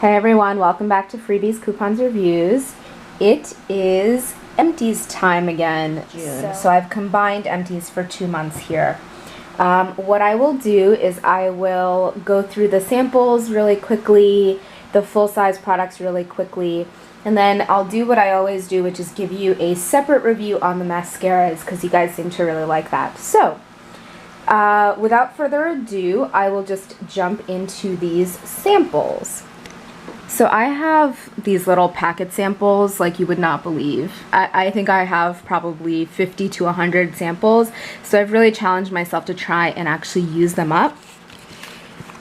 Hey everyone, welcome back to Freebies, Coupons, Reviews. It is Empties time again, June. So I've combined Empties for 2 months here. What I will do is I will go through the samples really quickly, the full-size products really quickly, and then I'll do what I always do, which is give you a separate review on the mascaras, because you guys seem to really like that. So, without further ado, I will just jump into these samples. So I have these little packet samples like you would not believe. I think I have probably 50 to 100 samples, so I've really challenged myself to try and actually use them up.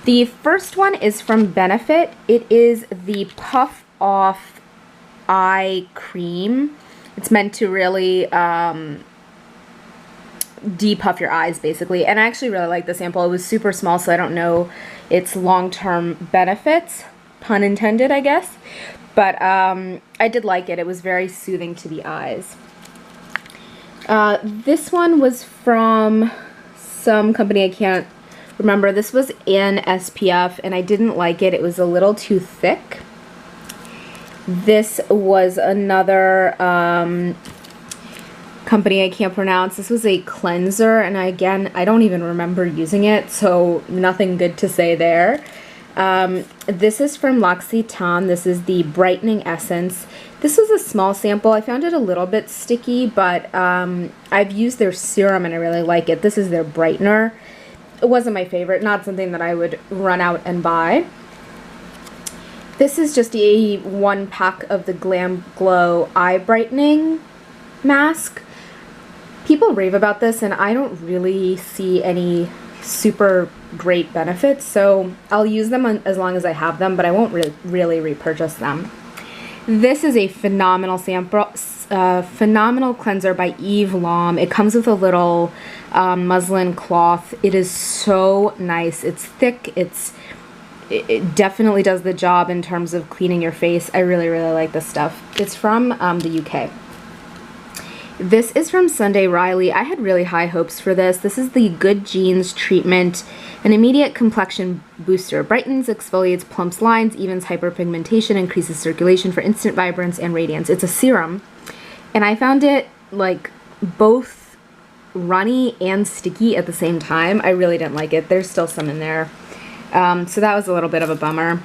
The first one is from Benefit. It is the Puff Off Eye Cream. It's meant to really depuff your eyes, basically, and I actually really like the sample. It was super small, so I don't know its long-term benefits. Pun intended, I guess, but I did like it. It was very soothing to the eyes. This one was from some company I can't remember. This was in SPF, and I didn't like it. It was a little too thick. This was another company I can't pronounce. This was a cleanser, and again, I don't even remember using it, so nothing good to say there. This is from L'Occitane. This is the Brightening Essence. This was a small sample. I found it a little bit sticky, but I've used their serum and I really like it. This is their brightener. It wasn't my favorite, not something that I would run out and buy. This is just a 1-pack of the Glam Glow Eye Brightening Mask. People rave about this, and I don't really see any super great benefits, so I'll use them as long as I have them, but I won't really repurchase them. This is a phenomenal sample, phenomenal cleanser by Eve Lom. It comes with a little muslin cloth. It is so nice. It's thick. It definitely does the job in terms of cleaning your face. I really like this stuff. It's from the UK. This is from Sunday Riley. I had really high hopes for this. This is the Good Genes Treatment, an immediate complexion booster. Brightens, exfoliates, plumps lines, evens hyperpigmentation, increases circulation for instant vibrance and radiance. It's a serum, and I found it like both runny and sticky at the same time. I really didn't like it. There's still some in there, so that was a little bit of a bummer.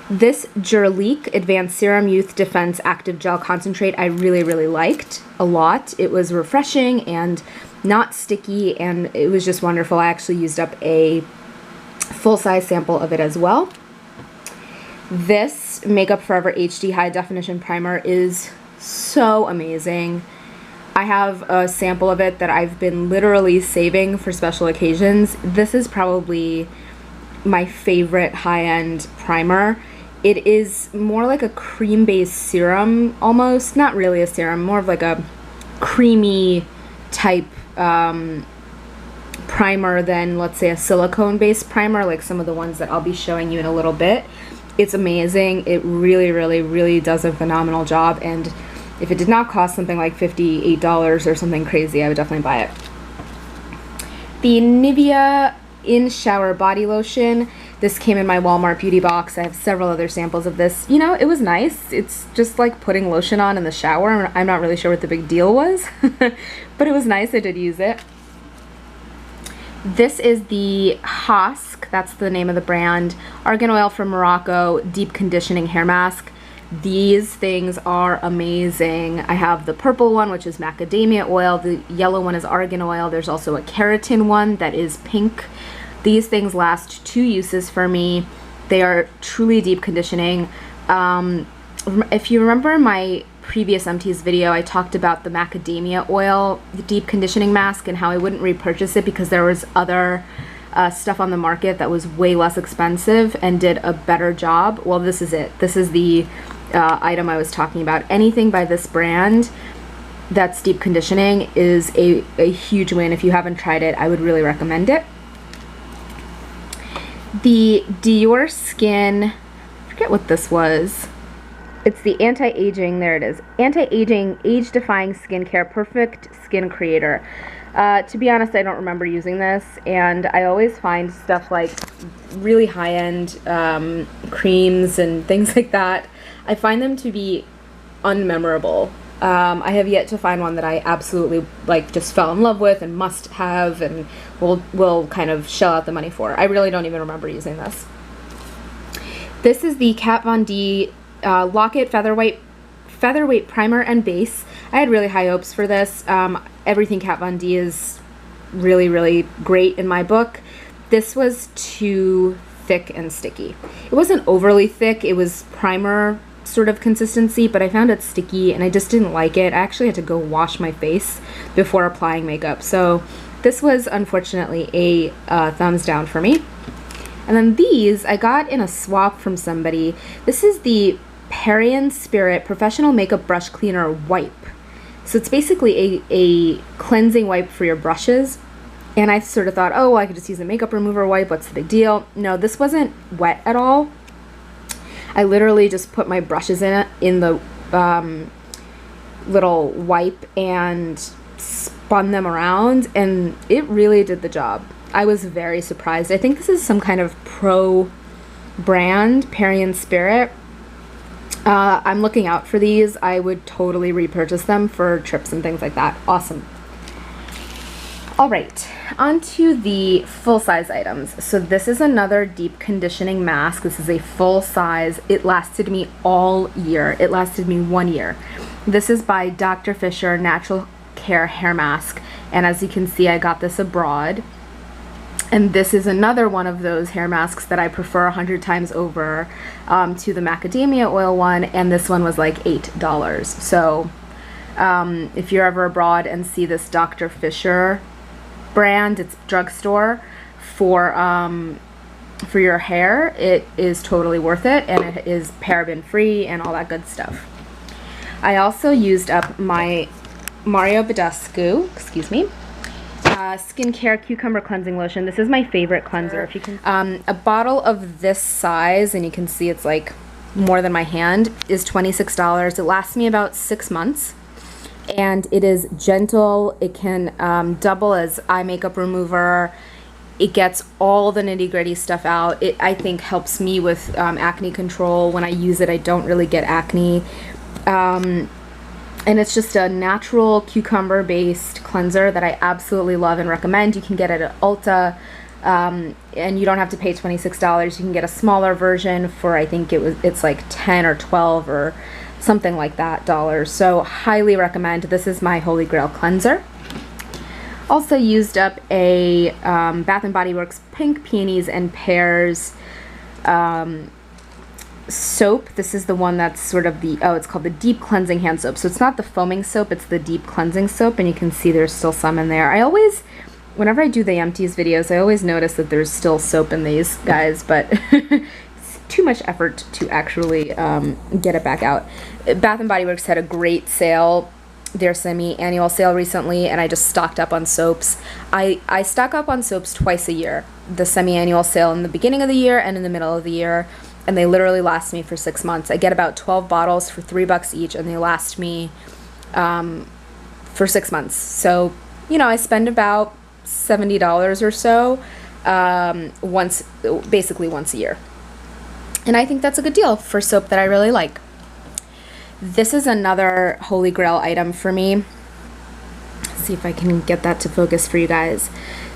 This Jurlique Advanced Serum Youth Defense Active Gel Concentrate I really liked a lot. It was refreshing and not sticky, and it was just wonderful. I actually used up a full-size sample of it as well. This Makeup Forever HD High Definition Primer is so amazing. I have a sample of it that I've been literally saving for special occasions. This is probably my favorite high-end primer. It is more like a cream-based serum, almost. Not really a serum, more of like a creamy type primer than, let's say, a silicone-based primer, like some of the ones that I'll be showing you in a little bit. It's amazing. It really does a phenomenal job, and if it did not cost something like $58 or something crazy, I would definitely buy it. The Nivea In Shower Body Lotion. This came in my Walmart beauty box. I have several other samples of this. You know, it was nice. It's just like putting lotion on in the shower. I'm not really sure what the big deal was, but it was nice. I did use it. This is the Husk, that's the name of the brand, Argan Oil from Morocco Deep Conditioning Hair Mask. These things are amazing. I have the purple one, which is macadamia oil. The yellow one is argan oil. There's also a keratin one that is pink. These things last 2 uses for me. They are truly deep conditioning. If you remember my previous Empties video, I talked about the macadamia oil deep conditioning mask and how I wouldn't repurchase it because there was other stuff on the market that was way less expensive and did a better job. Well, this is it. This is the item I was talking about. Anything by this brand that's deep conditioning is a huge win. If you haven't tried it, I would really recommend it. The Dior Skin, I forget what this was. It's the anti-aging, there it is. Anti-aging, age-defying skincare, perfect skin creator. To be honest, I don't remember using this, and I always find stuff like really high-end creams and things like that. I find them to be unmemorable. I have yet to find one that I absolutely like, just fell in love with and must have and will kind of shell out the money for. I really don't even remember using this. This is the Kat Von D Lock-It Featherweight Primer and Base. I had really high hopes for this. Everything Kat Von D is really, really great in my book. This was too thick and sticky. It wasn't overly thick. It was primer sort of consistency, but I found it sticky and I just didn't like it. I actually had to go wash my face before applying makeup. So this was unfortunately a thumbs down for me. And then these I got in a swap from somebody. This is the Perrier Spirit Professional Makeup Brush Cleaner Wipe. So it's basically a cleansing wipe for your brushes. And I sort of thought, oh, well, I could just use a makeup remover wipe. What's the big deal? No, this wasn't wet at all. I literally just put my brushes in the little wipe and spun them around, and it really did the job. I was very surprised. I think this is some kind of pro brand, Perrier Spirit. I'm looking out for these. I would totally repurchase them for trips and things like that. Awesome. All right, on to the full-size items. So this is another deep conditioning mask. This is a full size. It lasted me all year. It lasted me 1 year. This is by Dr. Fisher Natural Care Hair Mask. And as you can see, I got this abroad. And this is another one of those hair masks that I prefer 100 times over to the macadamia oil one, and this one was like $8. So if you're ever abroad and see this Dr. Fisher brand, it's drugstore, for your hair, it is totally worth it, and it is paraben free and all that good stuff. I also used up my Mario Badescu, excuse me, skincare cucumber cleansing lotion. This is my favorite cleanser. If you can, a bottle of this size, and you can see it's like more than my hand, is $26. It lasts me about 6 months, and it is gentle. It can double as eye makeup remover. It gets all the nitty-gritty stuff out. It, I think, helps me with acne control. When I use it, I don't really get acne. And it's just a natural cucumber-based cleanser that I absolutely love and recommend. You can get it at Ulta, and you don't have to pay $26. You can get a smaller version for, I think it's like 10 or 12 or something like that dollars. So highly recommend. This is my Holy Grail cleanser. Also used up a Bath & Body Works Pink Peonies and Pears soap. This is the one that's sort of the, it's called the Deep Cleansing Hand Soap. So it's not the foaming soap, it's the deep cleansing soap, and you can see there's still some in there. I always, whenever I do the Empties videos, I always notice that there's still soap in these guys, but it's too much effort to actually get it back out. Bath & Body Works had a great sale, their semi-annual sale recently, and I just stocked up on soaps. I stock up on soaps twice a year. The semi-annual sale in the beginning of the year and in the middle of the year. And they literally last me for 6 months. I get about 12 bottles for $3 each, and they last me for 6 months. So, you know, I spend about $70 or so basically once a year. And I think that's a good deal for soap that I really like. This is another Holy Grail item for me. Let's see if I can get that to focus for you guys.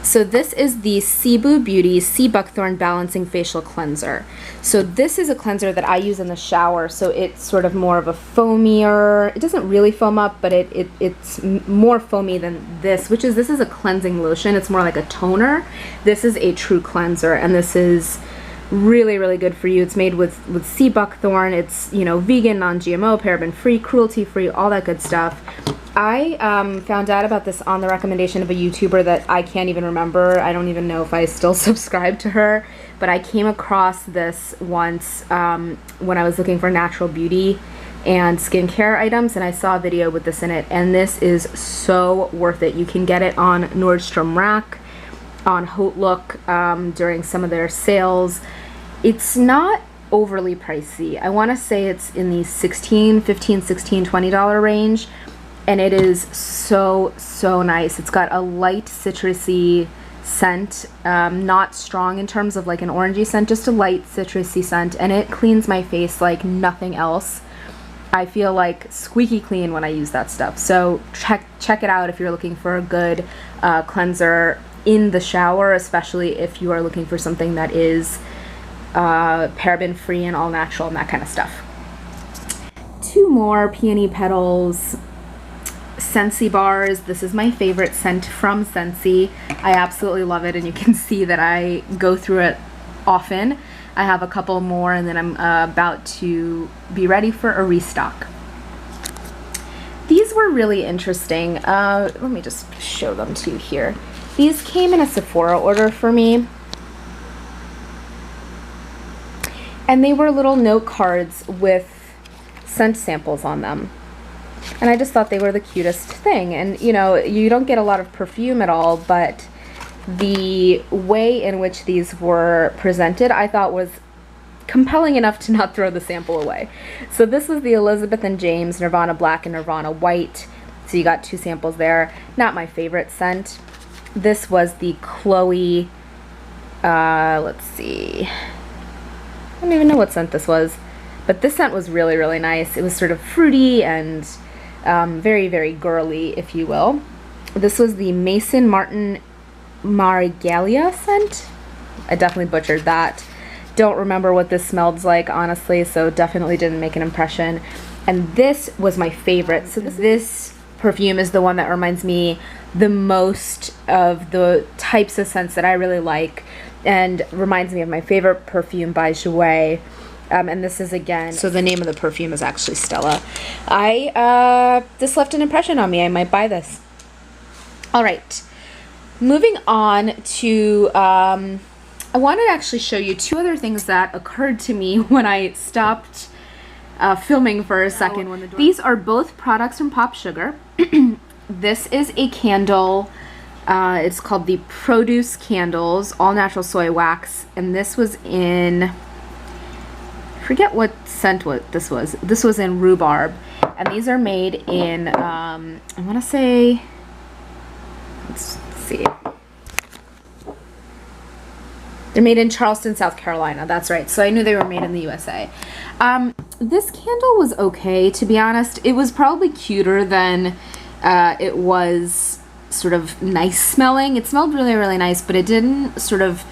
So this is the Cebu Beauty Sea Buckthorn Balancing Facial Cleanser. So this is a cleanser that I use in the shower, so it's sort of more of a foamier, it doesn't really foam up, but it's more foamy than this, this is a cleansing lotion. It's more like a toner. This is a true cleanser, and this is really, really good for you. It's made with sea buckthorn. It's, you know, vegan, non-GMO, paraben-free, cruelty-free, all that good stuff. I found out about this on the recommendation of a YouTuber that I can't even remember. I don't even know if I still subscribe to her, but I came across this once when I was looking for natural beauty and skincare items, and I saw a video with this in it, and this is so worth it. You can get it on Nordstrom Rack, on Haute Look during some of their sales. It's not overly pricey. I want to say it's in the $15, $16, $20 range. and it is so, so nice. It's got a light citrusy scent, not strong in terms of like an orangey scent, just a light citrusy scent, and it cleans my face like nothing else. I feel like squeaky clean when I use that stuff. So check it out if you're looking for a good cleanser in the shower, especially if you are looking for something that is paraben free and all natural and that kind of stuff. 2 more Peony Petals Scentsy bars. This is my favorite scent from Scentsy. I absolutely love it, and you can see that I go through it often. I have a couple more, and then I'm about to be ready for a restock. These were really interesting. Let me just show them to you here. These came in a Sephora order for me, and they were little note cards with scent samples on them. And I just thought they were the cutest thing. And you know, you don't get a lot of perfume at all, but the way in which these were presented I thought was compelling enough to not throw the sample away. So this was the Elizabeth and James Nirvana Black and Nirvana White. So you got 2 samples there. Not my favorite scent. This was the Chloe, let's see, I don't even know what scent this was, but this scent was really, really nice. It was sort of fruity and very, very girly, if you will. This was the Mason Martin Mariglia scent. I definitely butchered that. Don't remember what this smelled like, honestly, so definitely didn't make an impression. And this was my favorite. So this perfume is the one that reminds me the most of the types of scents that I really like, and reminds me of my favorite perfume by Jouer. And this is, again, so the name of the perfume is actually Stella. This left an impression on me. I might buy this. All right. Moving on to, I wanted to actually show you 2 other things that occurred to me when I stopped filming for a second. These are both products from Pop Sugar. This is a candle. It's called the Produce Candles, all natural soy wax. And this was in, I forget what scent this was. This was in rhubarb. And these are made in, I want to say, let's see. They're made in Charleston, South Carolina. That's right. So I knew they were made in the USA. This candle was okay, to be honest. It was probably cuter than it was sort of nice smelling. It smelled really, really nice, but it didn't sort of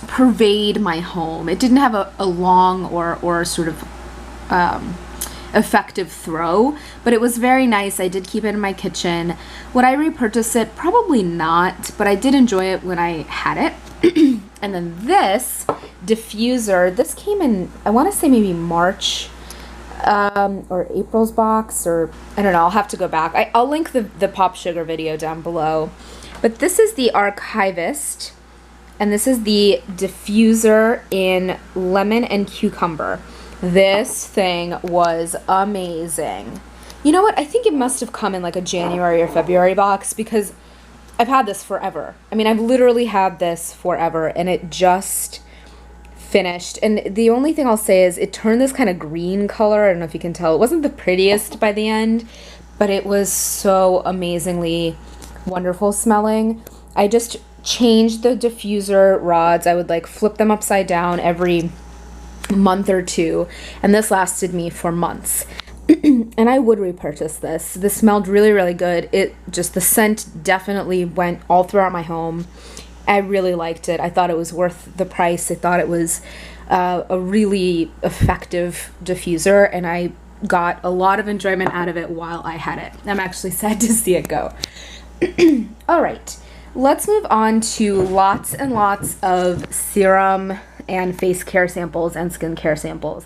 pervade my home. It didn't have a long or sort of effective throw, but it was very nice. I did keep it in my kitchen. Would I repurchase it? Probably not, but I did enjoy it when I had it. And then this diffuser, this came in, I want to say maybe March or April's box, or I don't know, I'll have to go back. I'll link the Pop Sugar video down below. But this is the Archivist, and this is the diffuser in lemon and cucumber. This thing was amazing. You know what? I think it must have come in like a January or February box, because I've had this forever. I mean, I've literally had this forever, and it just finished. And the only thing I'll say is it turned this kind of green color. I don't know if you can tell. It wasn't the prettiest by the end, but it was so amazingly wonderful smelling. I just changed the diffuser rods. I would like flip them upside down every month or 2, and this lasted me for months. And I would repurchase this. This smelled really, really good. It just, the scent definitely went all throughout my home. I really liked it. I thought it was worth the price. I thought it was a really effective diffuser, and I got a lot of enjoyment out of it while I had it. I'm actually sad to see it go. All right, let's move on to lots and lots of serum and face care samples and skincare samples.